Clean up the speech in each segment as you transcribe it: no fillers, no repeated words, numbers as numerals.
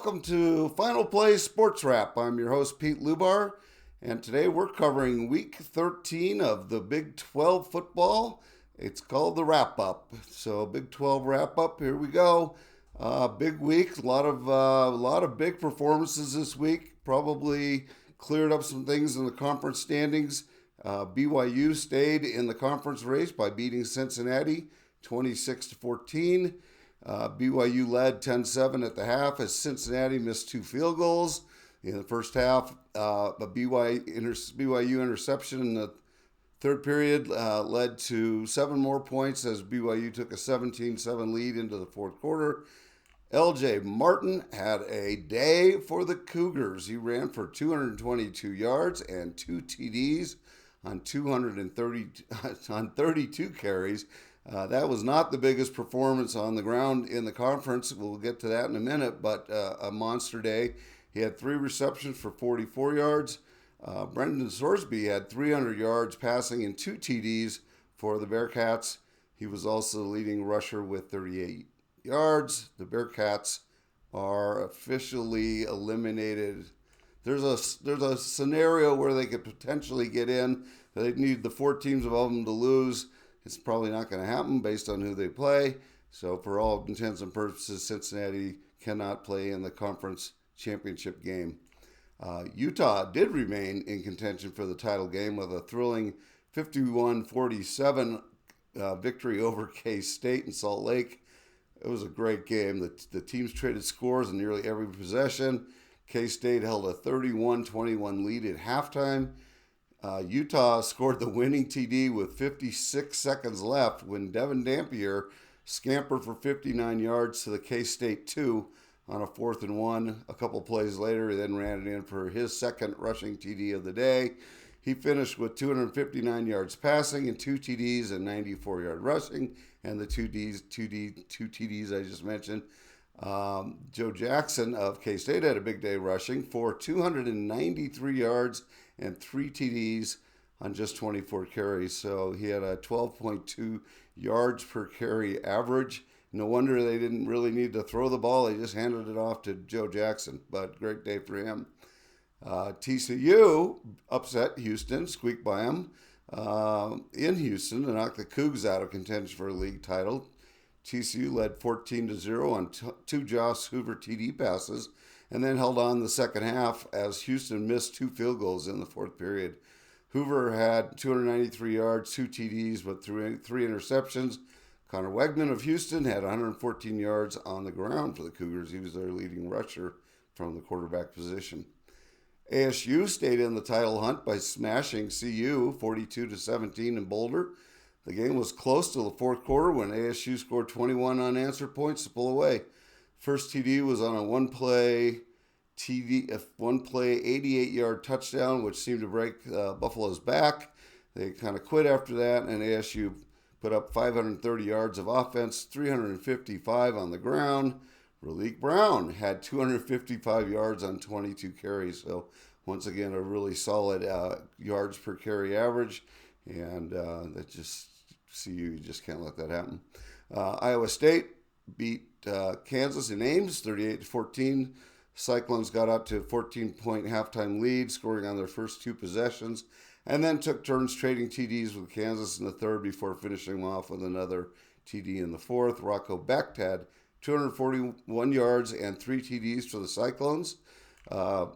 welcome to Final Play Sports Wrap. I'm your host, Pete Lubar, and today we're covering Week 13 of the Big 12 football. It's called the Wrap-Up. So, Big 12 Wrap-Up, here we go. Big week, a lot of big performances this week. Probably cleared up some things in the conference standings. BYU stayed in the conference race by beating Cincinnati 26-14. BYU led 10-7 at the half as Cincinnati missed 2 field goals in the first half. A BYU interception in the third period led to 7 more points as BYU took a 17-7 lead into the fourth quarter. LJ Martin had a day for the Cougars. He ran for 222 yards and 2 TDs on 32 carries. That was not the biggest performance on the ground in the conference. We'll get to that in a minute, but a monster day. He had 3 receptions for 44 yards. Brendan Sorsby had 300 yards passing and 2 TDs for the Bearcats. He was also the leading rusher with 38 yards. The Bearcats are officially eliminated. There's a scenario where they could potentially get in. They need the 4 teams above them to lose. It's probably not going to happen based on who they play. So for all intents and purposes, Cincinnati cannot play in the conference championship game. Utah did remain in contention for the title game with a thrilling 51-47 victory over K-State in Salt Lake. It was a great game. The teams traded scores in nearly every possession. K-State held a 31-21 lead at halftime. Utah scored the winning TD with 56 seconds left when Devin Dampier scampered for 59 yards to the K-State 2 on a 4th and 1. A couple plays later, he then ran it in for his second rushing TD of the day. He finished with 259 yards passing and 2 TDs and 94-yard rushing, and the 2 TDs I just mentioned. Joe Jackson of K-State had a big day rushing for 293 yards and 3 TDs on just 24 carries. So he had a 12.2 yards per carry average. No wonder they didn't really need to throw the ball. They just handed it off to Joe Jackson, but great day for him. TCU upset Houston, squeaked by them in Houston to knock the Cougs out of contention for a league title. TCU led 14-0 on 2 Josh Hoover TD passes and then held on the second half as Houston missed 2 field goals in the fourth period. Hoover had 293 yards, 2 TDs, but 3 interceptions. Connor Wegman of Houston had 114 yards on the ground for the Cougars. He was their leading rusher from the quarterback position. ASU stayed in the title hunt by smashing CU 42-17 in Boulder. The game was close to the fourth quarter when ASU scored 21 unanswered points to pull away. First TD was on a one-play 88-yard touchdown, which seemed to break Buffalo's back. They kind of quit after that, and ASU put up 530 yards of offense, 355 on the ground. Raleek Brown had 255 yards on 22 carries. So once again, a really solid yards per carry average, and that just you just can't let that happen. Iowa State beat Kansas in Ames 38-14. Cyclones got up to a 14-point halftime lead, scoring on their first 2 possessions, and then took turns trading TDs with Kansas in the third before finishing off with another TD in the fourth. Rocco Becht had 241 yards and 3 TDs for the Cyclones. I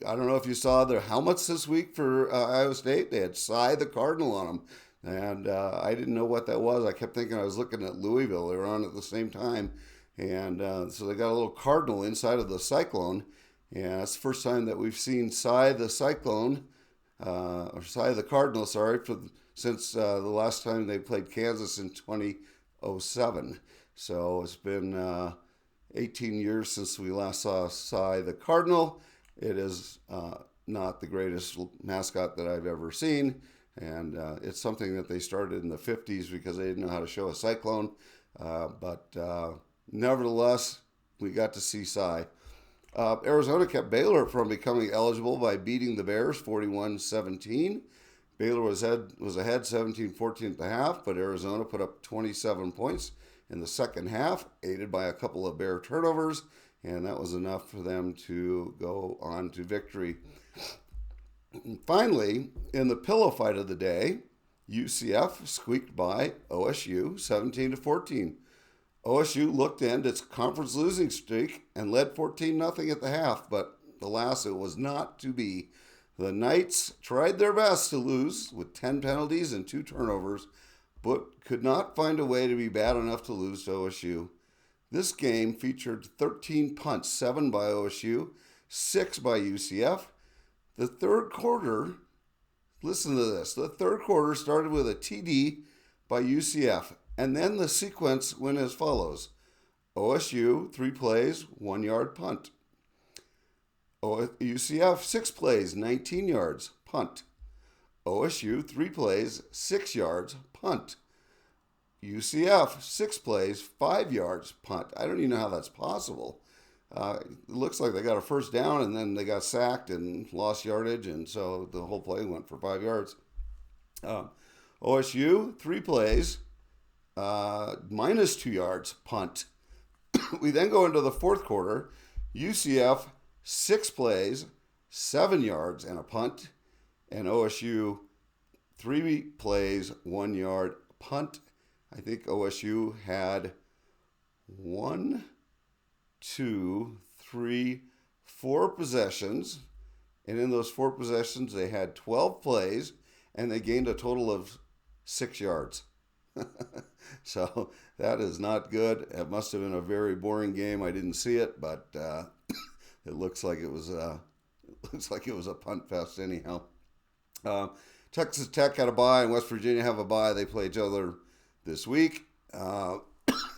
don't know if you saw their helmets this week for Iowa State. They had Cy the Cardinal on them. And I didn't know what that was. I kept thinking I was looking at Louisville. They were on at the same time. And so they got a little cardinal inside of the Cyclone. And that's the first time that we've seen Cy the Cyclone, or Cy the Cardinal, since the last time they played Kansas in 2007. So it's been 18 years since we last saw Cy the Cardinal. It is not the greatest mascot that I've ever seen. And it's something that they started in the 50s because they didn't know how to show a cyclone. But nevertheless, we got to see Cy. Arizona kept Baylor from becoming eligible by beating the Bears 41-17. Baylor was ahead 17-14 at the half, but Arizona put up 27 points in the second half, aided by a couple of Bear turnovers. and that was enough for them to go on to victory. And finally, in the pillow fight of the day, UCF squeaked by OSU 17-14. OSU looked to end its conference losing streak and led 14-0 at the half, but alas, it was not to be. The Knights tried their best to lose with 10 penalties and 2 turnovers, but could not find a way to be bad enough to lose to OSU. This game featured 13 punts, 7 by OSU, 6 by UCF. The third quarter, listen to this, the third quarter started with a TD by UCF, and then the sequence went as follows. OSU, 3 plays, 1 yard punt. UCF, 6 plays, 19 yards, punt. OSU, 3 plays, 6 yards, punt. UCF, 6 plays, 5 yards, punt. I don't even know how that's possible. It looks like they got a first down and then they got sacked and lost yardage, and so the whole play went for 5 yards. OSU, 3 plays, minus 2 yards, punt. We then go into the fourth quarter. UCF, 6 plays, 7 yards, and a punt. And OSU, 3 plays, 1 yard, punt. I think OSU had 1, 2, 3, 4 possessions. And in those 4 possessions, they had 12 plays, and they gained a total of 6 yards. So that is not good. It must have been a very boring game. I didn't see it, but it looks like it was a punt fest anyhow. Texas Tech had a bye, and West Virginia have a bye. They play each other this week.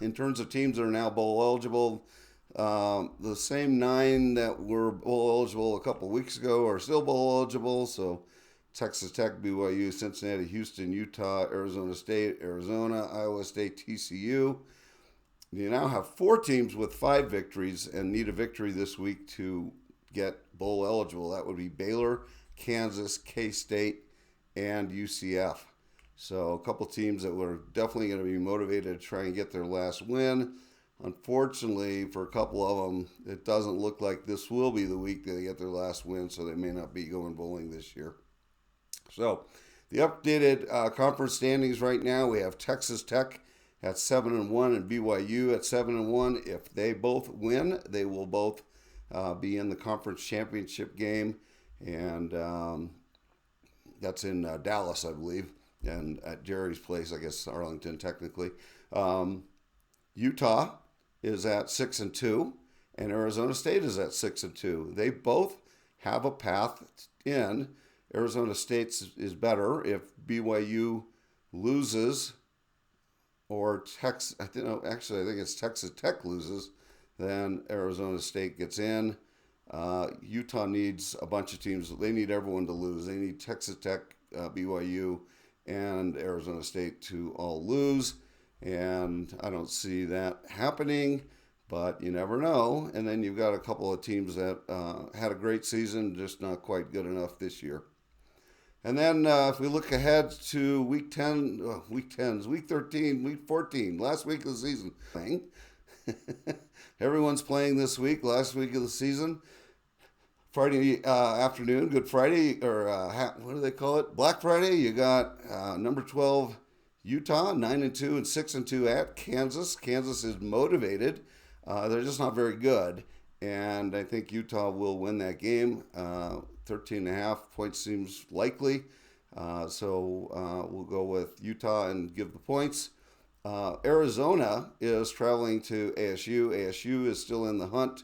In terms of teams that are now bowl eligible, the same 9 that were bowl eligible a couple weeks ago are still bowl eligible. So Texas Tech, BYU, Cincinnati, Houston, Utah, Arizona State, Arizona, Iowa State, TCU. You now have 4 teams with 5 victories and need a victory this week to get bowl eligible. That would be Baylor, Kansas, K-State, and UCF. So a couple teams that were definitely going to be motivated to try and get their last win. Unfortunately, for a couple of them, it doesn't look like this will be the week that they get their last win, so they may not be going bowling this year. So the updated conference standings right now, we have Texas Tech at 7-1 and BYU at 7-1. If they both win, they will both be in the conference championship game, and that's in Dallas, I believe, and at Jerry's place, I guess Arlington technically. Utah is at 6-2, and Arizona State is at 6-2. They both have a path in. Arizona State's is better if BYU loses, or I think it's Texas Tech loses, then Arizona State gets in. Utah needs a bunch of teams. They need everyone to lose. They need Texas Tech, BYU, and Arizona State to all lose. And I don't see that happening, but you never know. And then you've got a couple of teams that had a great season, just not quite good enough this year. And then if we look ahead to week 13, week 14, last week of the season. Everyone's playing this week, last week of the season. Friday afternoon, Good Friday, or what do they call it? Black Friday. You got number 12 Utah, 9-2 and 6-2 at Kansas. Kansas is motivated. They're just not very good, and I think Utah will win that game. 13.5 points seems likely, so we'll go with Utah and give the points. Arizona is traveling to ASU. ASU is still in the hunt.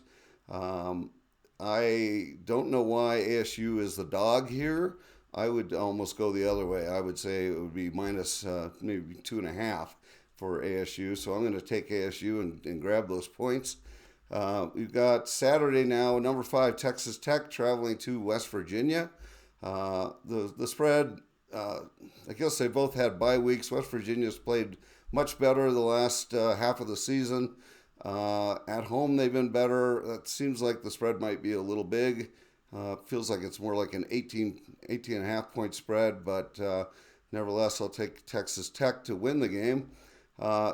I don't know why ASU is the dog here. I would almost go the other way. I would say it would be minus maybe 2.5 for ASU. So I'm going to take ASU and grab those points. We've got Saturday now, number 5, Texas Tech traveling to West Virginia. The spread, I guess they both had bye weeks. West Virginia's played much better the last half of the season. At home, they've been better. It seems like the spread might be a little big. Feels like it's more like an 18.5 point spread, but nevertheless, I'll take Texas Tech to win the game.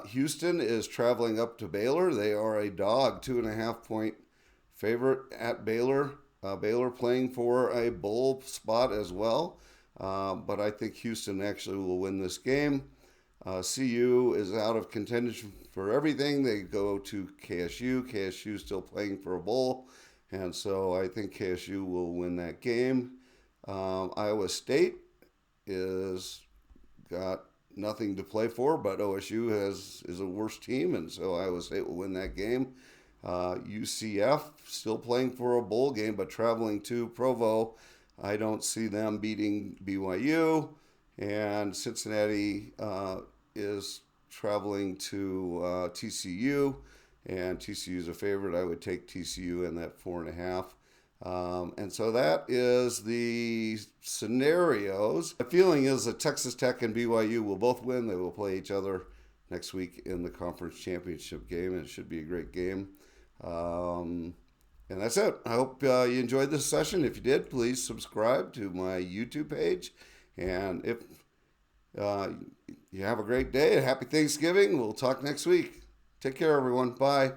Houston is traveling up to Baylor. They are a dog, 2.5 point favorite at Baylor. Baylor playing for a bowl spot as well. But I think Houston actually will win this game. CU is out of contention for everything. They go to KSU. KSU still playing for a bowl. And so I think KSU will win that game. Iowa State is got nothing to play for, but OSU is a worse team, and so Iowa State will win that game. UCF still playing for a bowl game, but traveling to Provo. I don't see them beating BYU, and Cincinnati is traveling to TCU, and TCU is a favorite. I would take TCU in that 4.5. And so that is the scenarios. My feeling is that Texas Tech and BYU will both win. They will play each other next week in the conference championship game, and it should be a great game. And that's it. I hope you enjoyed this session. If you did, please subscribe to my YouTube page. And if you have a great day, a happy Thanksgiving. We'll talk next week. Take care, everyone. Bye.